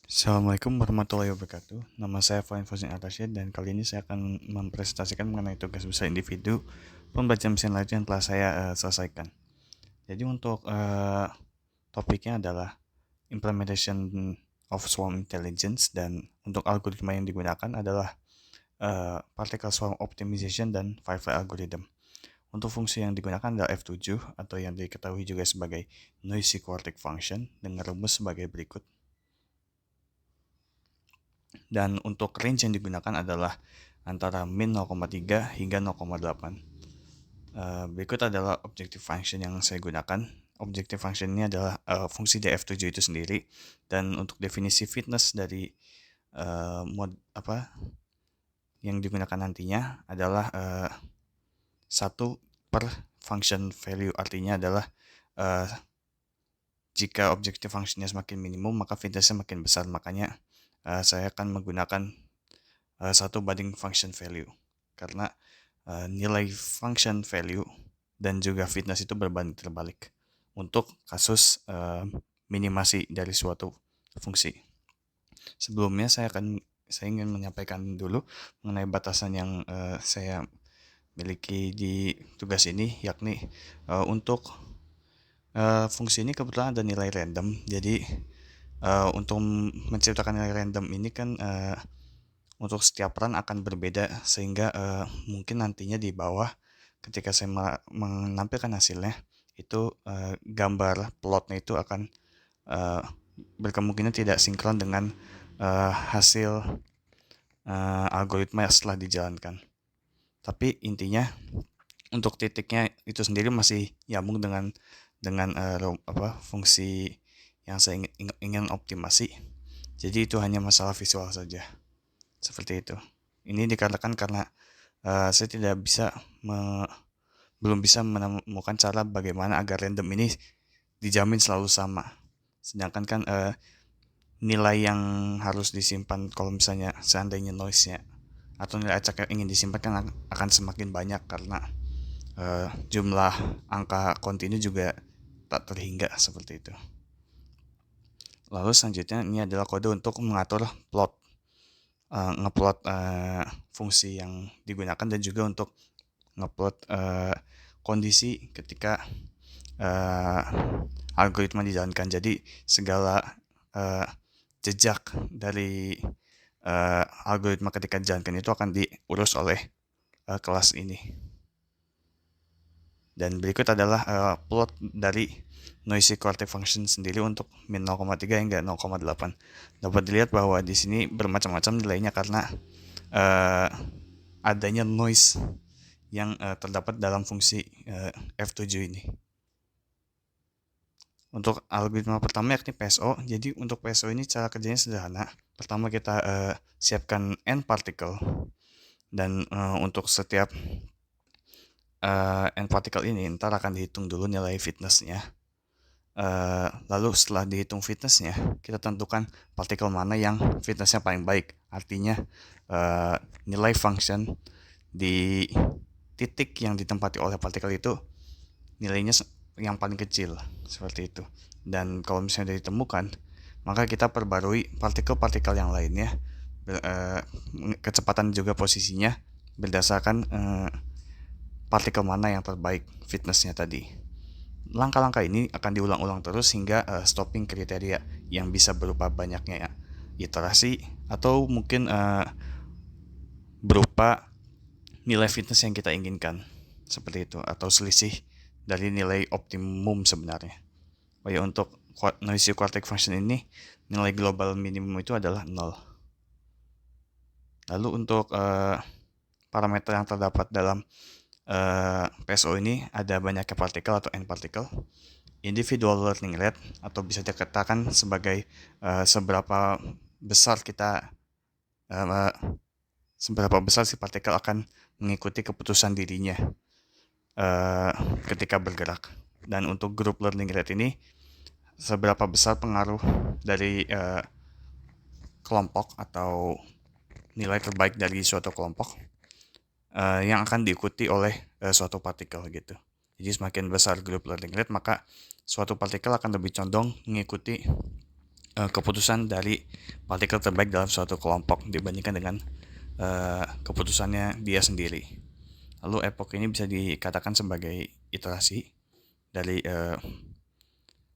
Assalamualaikum warahmatullahi wabarakatuh. Nama saya Fahim Fauzin Al-Rashid dan kali ini saya akan mempresentasikan mengenai tugas besar individu pembelajaran mesin lanjut yang telah saya selesaikan. Jadi untuk topiknya adalah implementation of swarm intelligence dan untuk algoritma yang digunakan adalah particle swarm optimization dan Firefly algorithm. Untuk fungsi yang digunakan adalah F7 atau yang diketahui juga sebagai noisy quartic function dengan rumus sebagai berikut. Dan untuk range yang digunakan adalah antara min 0,3 hingga 0,8. Berikut adalah objective function yang saya gunakan. Objective function ini adalah fungsi df7 itu sendiri, dan untuk definisi fitness dari mod yang digunakan nantinya adalah 1 per function value, artinya adalah uh, jika objective functionnya semakin minimum maka fitnessnya makin besar, makanya saya akan menggunakan 1 banding function value karena nilai function value dan juga fitness itu berbanding terbalik untuk kasus minimasi dari suatu fungsi. Sebelumnya saya ingin menyampaikan dulu mengenai batasan yang saya miliki di tugas ini, yakni untuk fungsi ini kebetulan ada nilai random. Jadi untuk menciptakan nilai random ini kan untuk setiap peran akan berbeda, sehingga mungkin nantinya di bawah ketika saya menampilkan hasilnya itu gambar plotnya itu akan berkemungkinan tidak sinkron dengan hasil algoritma setelah dijalankan. Tapi intinya untuk titiknya itu sendiri masih nyambung dengan fungsi yang saya ingin optimasi. Jadi itu hanya masalah visual saja. Seperti itu. Ini dikarenakan karena saya belum bisa menemukan cara bagaimana agar random ini dijamin selalu sama. Sedangkan kan nilai yang harus disimpan kalau misalnya seandainya noise-nya atau nilai acak yang ingin disimpan kan akan semakin banyak karena jumlah angka kontinu juga tak terhingga seperti itu. Lalu selanjutnya ini adalah kode untuk mengatur ngeplot fungsi yang digunakan dan juga untuk ngeplot kondisi ketika algoritma dijalankan. Jadi segala jejak dari algoritma ketika dijalankan itu akan diurus oleh kelas ini. Dan berikut adalah plot dari noisy quartic function sendiri untuk min 0,3 hingga 0,8. Dapat dilihat bahwa di sini bermacam-macam nilainya karena adanya noise yang terdapat dalam fungsi F7 ini. Untuk algoritma pertama yakni PSO. Jadi untuk PSO ini cara kerjanya sederhana. Pertama kita siapkan n particle, dan untuk setiap n particle ini ntar akan dihitung dulu nilai fitnessnya. Lalu setelah dihitung fitnessnya, kita tentukan partikel mana yang fitnessnya paling baik. Artinya nilai function di titik yang ditempati oleh partikel itu nilainya yang paling kecil, seperti itu. Dan kalau misalnya sudah ditemukan, maka kita perbarui partikel-partikel yang lainnya, kecepatan juga posisinya berdasarkan partikel mana yang terbaik fitnessnya tadi. Langkah-langkah ini akan diulang-ulang terus hingga stopping kriteria yang bisa berupa banyaknya iterasi atau mungkin berupa nilai fitness yang kita inginkan, seperti itu, atau selisih dari nilai optimum sebenarnya. Oh ya, untuk noisy quartic function ini nilai global minimum itu adalah 0. Lalu untuk parameter yang terdapat dalam PSO ini ada banyaknya partikel atau n partikel, individual learning rate atau bisa dikatakan sebagai seberapa besar si partikel akan mengikuti keputusan dirinya ketika bergerak. Dan untuk group learning rate ini seberapa besar pengaruh dari kelompok atau nilai terbaik dari suatu kelompok yang akan diikuti oleh suatu partikel gitu. Jadi semakin besar group learning rate, maka suatu partikel akan lebih condong mengikuti keputusan dari partikel terbaik dalam suatu kelompok dibandingkan dengan keputusannya dia sendiri. Lalu epoch ini bisa dikatakan sebagai iterasi dari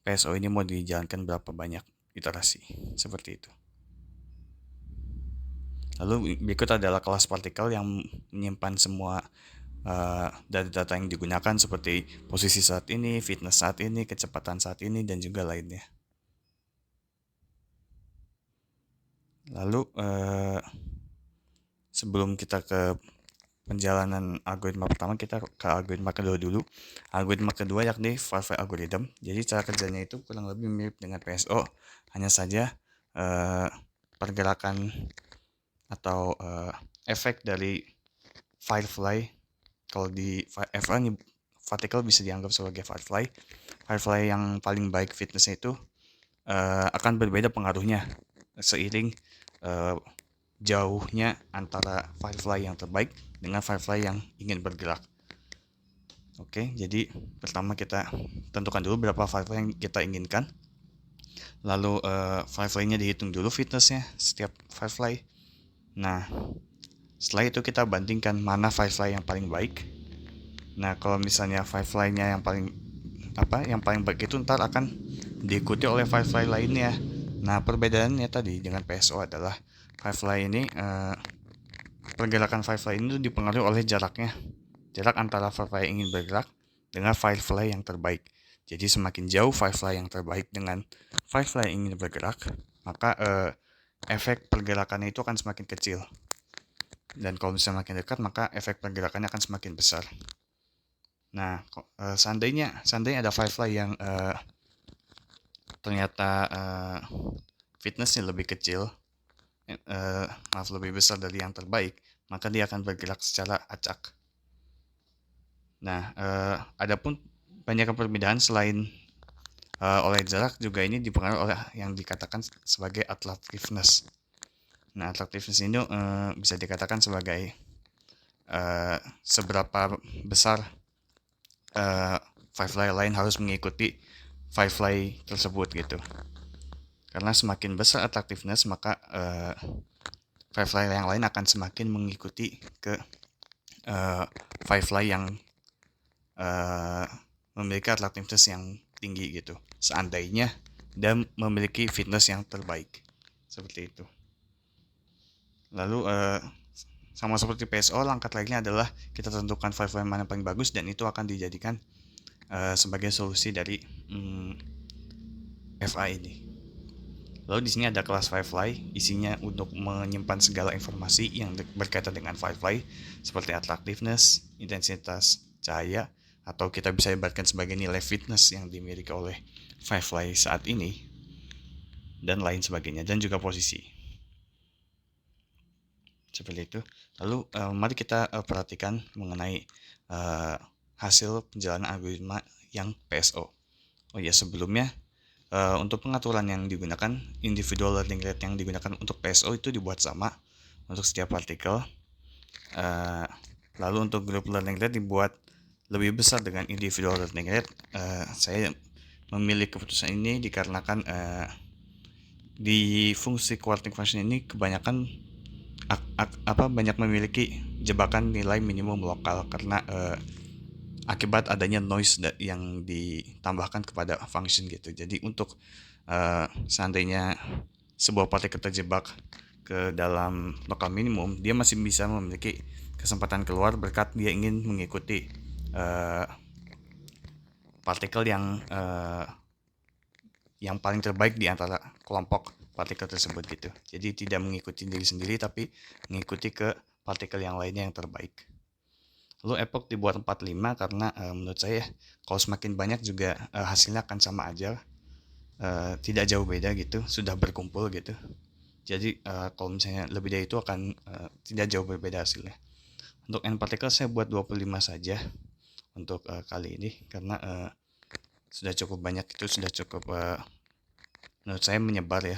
PSO ini mau dijalankan berapa banyak iterasi, seperti itu. Lalu berikut adalah kelas partikel yang menyimpan semua data-data yang digunakan seperti posisi saat ini, fitness saat ini, kecepatan saat ini, dan juga lainnya. Lalu sebelum kita ke penjalanan algoritma pertama, kita ke algoritma kedua dulu. Algoritma kedua yakni Farfetch algorithm. Jadi cara kerjanya itu kurang lebih mirip dengan PSO, hanya saja pergerakan atau efek dari firefly. Kalau di F1 vertical bisa dianggap sebagai firefly. Firefly yang paling baik fitnessnya itu akan berbeda pengaruhnya seiring jauhnya antara firefly yang terbaik dengan firefly yang ingin bergerak. Oke, jadi pertama kita tentukan dulu berapa firefly yang kita inginkan. Lalu firefly-nya dihitung dulu fitnessnya setiap firefly. Nah, setelah itu kita bandingkan mana firefly yang paling baik. Nah, kalau misalnya firefly-nya yang paling baik itu ntar akan diikuti oleh firefly lainnya. Nah, perbedaannya tadi dengan PSO adalah firefly ini pergerakan firefly ini dipengaruhi oleh jaraknya. Jarak antara firefly yang ingin bergerak dengan firefly yang terbaik. Jadi semakin jauh firefly yang terbaik dengan firefly yang ingin bergerak, maka efek pergerakannya itu akan semakin kecil. Dan kalau misalnya makin dekat, maka efek pergerakannya akan semakin besar. Nah, seandainya ada firefly yang ternyata fitnessnya lebih kecil, lebih besar dari yang terbaik, maka dia akan bergerak secara acak. Nah, adapun banyak perbedaan selain oleh jarak juga ini dipengaruhi oleh yang dikatakan sebagai attractiveness. Nah, attractiveness ini bisa dikatakan sebagai seberapa besar firefly lain harus mengikuti firefly tersebut gitu. Karena semakin besar attractiveness, maka firefly yang lain akan semakin mengikuti ke firefly yang memiliki attractiveness yang tinggi gitu, seandainya dan memiliki fitness yang terbaik, seperti itu. Lalu sama seperti PSO, langkah lainnya adalah kita tentukan firefly mana paling bagus dan itu akan dijadikan sebagai solusi dari FA ini. Lalu di sini ada kelas firefly, isinya untuk menyimpan segala informasi yang berkaitan dengan firefly seperti attractiveness, intensitas cahaya, atau kita bisa ibaratkan sebagai nilai fitness yang dimiliki oleh firefly saat ini, dan lain sebagainya, dan juga posisi. Seperti itu. Lalu mari kita perhatikan mengenai hasil penjalanan algoritma yang PSO. Oh ya, sebelumnya untuk pengaturan yang digunakan, individual learning rate yang digunakan untuk PSO itu dibuat sama untuk setiap partikel. Lalu untuk group learning rate dibuat lebih besar dengan individual learning rate. Saya memilih keputusan ini dikarenakan di fungsi quarting function ini kebanyakan banyak memiliki jebakan nilai minimum lokal karena akibat adanya noise yang ditambahkan kepada function gitu. Jadi untuk seandainya sebuah partikel terjebak ke dalam lokal minimum, dia masih bisa memiliki kesempatan keluar berkat dia ingin mengikuti partikel yang paling terbaik di antara kelompok partikel tersebut gitu. Jadi tidak mengikuti diri sendiri tapi mengikuti ke partikel yang lainnya yang terbaik. Lalu epoch dibuat 45 karena menurut saya kalau semakin banyak juga hasilnya akan sama aja, tidak jauh beda gitu, sudah berkumpul gitu. Jadi kalau misalnya lebih dari itu akan tidak jauh berbeda hasilnya. Untuk n partikel saya buat 25 saja untuk kali ini karena sudah cukup banyak, itu sudah cukup menurut saya menyebar ya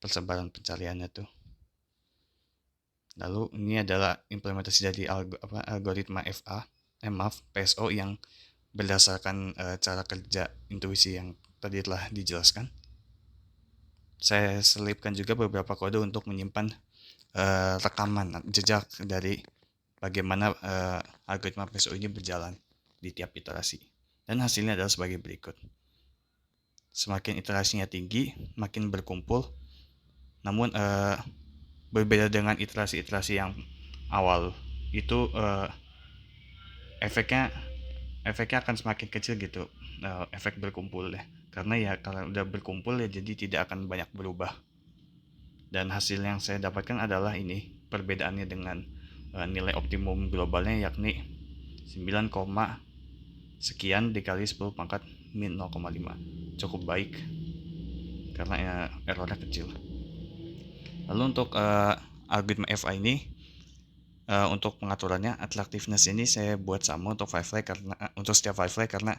persebaran pencariannya tuh. Lalu ini adalah implementasi dari algoritma PSO yang berdasarkan cara kerja intuisi yang tadi telah dijelaskan. saya selipkan juga beberapa kode untuk menyimpan rekaman jejak dari bagaimana algoritma PSO ini berjalan di tiap iterasi. Dan hasilnya adalah sebagai berikut. Semakin iterasinya tinggi, makin berkumpul. Namun berbeda dengan iterasi-iterasi yang awal, itu efeknya akan semakin kecil gitu, efek berkumpul ya. Karena ya kalau udah berkumpul ya jadi tidak akan banyak berubah. Dan hasil yang saya dapatkan adalah ini perbedaannya dengan nilai optimum globalnya, yakni 9, sekian dikali 10 pangkat min 0,5. Cukup baik karena errornya kecil. Lalu untuk algoritma FI ini, untuk pengaturannya, attractiveness ini saya buat sama untuk firefly karena untuk setiap firefly, karena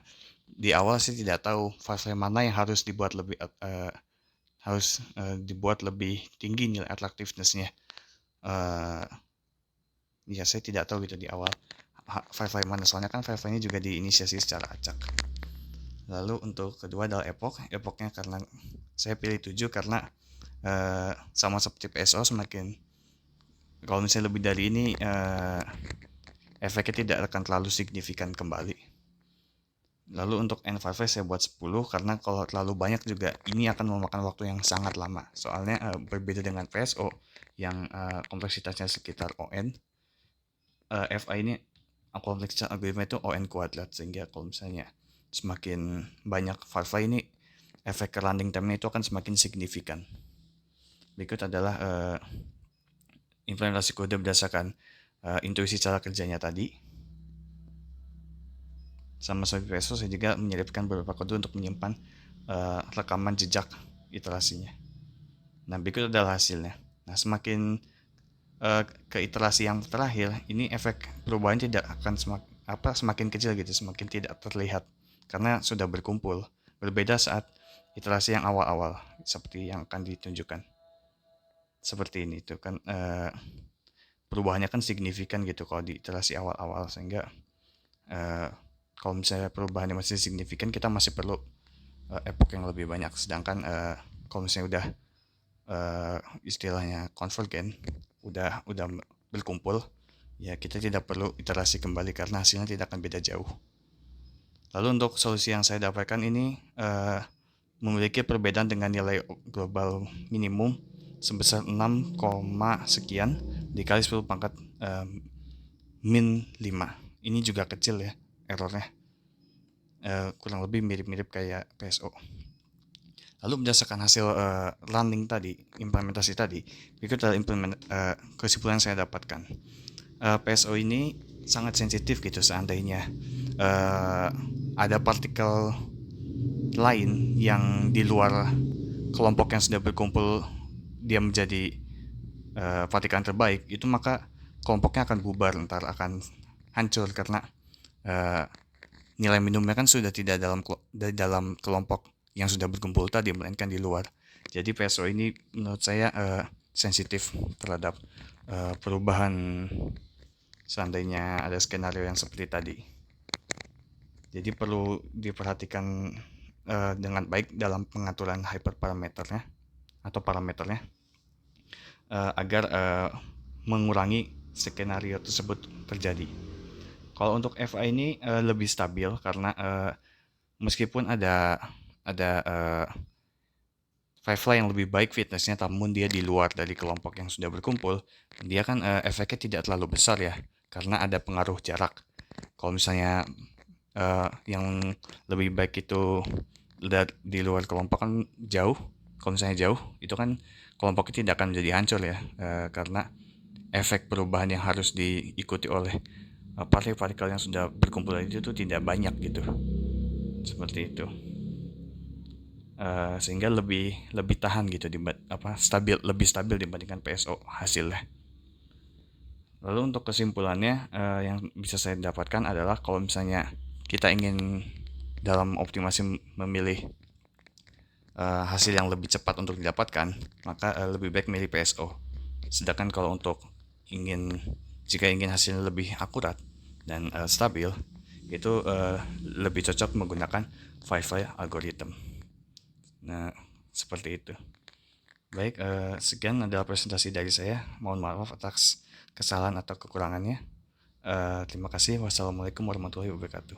di awal saya tidak tahu firefly mana yang harus dibuat lebih tinggi nilai attractiveness-nya. Ya saya tidak tahu gitu di awal firefly mana, soalnya kan firefly ini juga diinisiasi secara acak. Lalu untuk kedua adalah epochnya, karena saya pilih 7 karena sama seperti PSO, semakin kalau misalnya lebih dari ini efeknya tidak akan terlalu signifikan kembali. Lalu untuk N5 saya buat 10 karena kalau terlalu banyak juga ini akan memakan waktu yang sangat lama. Soalnya berbeda dengan PSO yang kompleksitasnya sekitar ON, FI ini kompleksitas algoritma itu ON kuadrat, sehingga kalau misalnya semakin banyak firefly ini, efek running time-nya itu akan semakin signifikan. Berikut adalah implementasi kode berdasarkan intuisi cara kerjanya tadi. Sama seperti PSO, saya juga menyelipkan beberapa kode untuk menyimpan rekaman jejak iterasinya. Nah, berikut adalah hasilnya. Nah, semakin ke iterasi yang terakhir, ini efek perubahan tidak akan semakin kecil gitu, semakin tidak terlihat karena sudah berkumpul. Berbeda saat iterasi yang awal-awal, seperti yang akan ditunjukkan. Seperti ini tuh kan, perubahannya kan signifikan gitu kalau di iterasi awal-awal, sehingga kalau misalnya perubahannya masih signifikan, kita masih perlu epoch yang lebih banyak. Sedangkan kalau misalnya udah istilahnya konvergen, udah berkumpul, ya kita tidak perlu iterasi kembali karena hasilnya tidak akan beda jauh. Lalu untuk solusi yang saya dapatkan ini memiliki perbedaan dengan nilai global minimum sebesar 6, sekian dikali 10 pangkat min 5. Ini juga kecil ya errornya, kurang lebih mirip-mirip kayak PSO. Lalu berdasarkan hasil running tadi, implementasi tadi, berikut adalah kesimpulan yang saya dapatkan. PSO ini sangat sensitif gitu seandainya ada partikel lain yang di luar kelompok yang sudah berkumpul, dia menjadi partikel yang terbaik, itu maka kelompoknya akan bubar, ntar akan hancur karena nilai minimumnya kan sudah tidak dalam kelompok yang sudah berkumpul tadi, melainkan di luar. Jadi PSO ini menurut saya sensitif terhadap perubahan seandainya ada skenario yang seperti tadi. Jadi perlu diperhatikan dengan baik dalam pengaturan hyperparameternya atau parameternya agar mengurangi skenario tersebut terjadi. Kalau untuk FI ini lebih stabil karena meskipun ada firefly yang lebih baik fitnessnya, namun dia di luar dari kelompok yang sudah berkumpul, dia kan efeknya tidak terlalu besar ya, karena ada pengaruh jarak. Kalau misalnya yang lebih baik itu di luar kelompok kan jauh, kalau misalnya jauh itu kan kelompoknya tidak akan menjadi hancur ya, karena efek perubahan yang harus diikuti oleh partikel yang sudah berkumpul itu tidak banyak gitu, seperti itu. Sehingga lebih tahan gitu, lebih stabil dibandingkan PSO hasilnya. Lalu untuk kesimpulannya yang bisa saya dapatkan adalah kalau misalnya kita ingin dalam optimasi memilih hasil yang lebih cepat untuk didapatkan, maka lebih baik milih PSO. Sedangkan kalau untuk jika ingin hasilnya lebih akurat dan stabil, itu lebih cocok menggunakan firefly algorithm. Nah, seperti itu. Baik, sekian adalah presentasi dari saya. Mohon maaf atas kesalahan atau kekurangannya. Terima kasih. Wassalamualaikum warahmatullahi wabarakatuh.